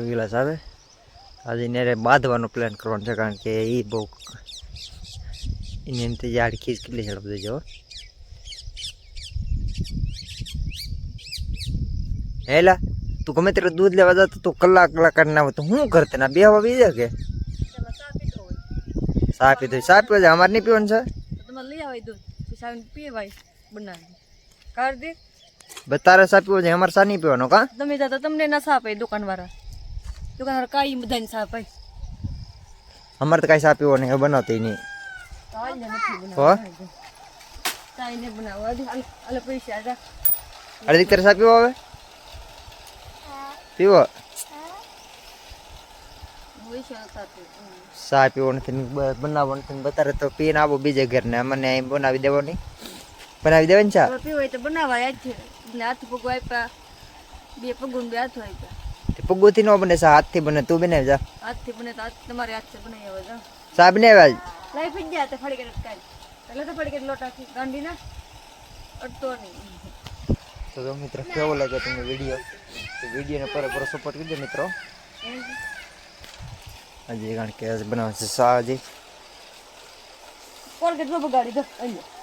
ગિલાસ આવે આજે એને બાંધવાનો પ્લાન કરવાનો છે કારણ કે એ બહુ એની અંતે યાર ખીચ કેટલી ઝડપ દેજો હેલા તું ગમે ત્યારે દૂધ લેવા જતો તો કલાક કાઢી ના તો શું કરતે ના બે હવા બીજા કે ચા પીધો ચા પીવો છે અમારે નહીં પીવાનું છે તમારે લઈ આવે દૂધ પીવાય બનાવી કર દે તારે ચા પીવો છે અમારે ચા નહીં પીવાનો કા તમે જતા તમને ના સાપ દુકાનવાળા કાંઈ બધાને સાપ અમારે તો કાંઈ ચા પીવો નહીં બનાવતી નહીં ચાઈને બનાવો અલે પૈસા જા અડધી તારે ચા પીવો હવે પીવો ચા પીવો નથી બનાવવો નથી બતારે તો પીને આવો બીજે ઘર ને અમને અહીં બનાવી દેવાની ચા પીવો હોય તો બનાવાય જ એટલે હાથ પગો આપ્યા બે પગું બે હાથ આપ્યા પગોથી ન બને ચા હાથથી બને તું બનાવી જા હાથથી બને તો તમારે હાથથી બનાવી આવે જા ચા બનાવ્યા લઈ ફી ગયા તો ફડી કે કાઈ એટલે તો ફડી કે લોટાથી ગાંડી ના અડતો નહીં તો મિત્રો કેવો લાગે તમને વિડીયોને પર સપોર્ટ કરજો મિત્રો હજી કારણ કે બનાવે છે ચા હજી કોલગેટ બગાડી દો અહીંયા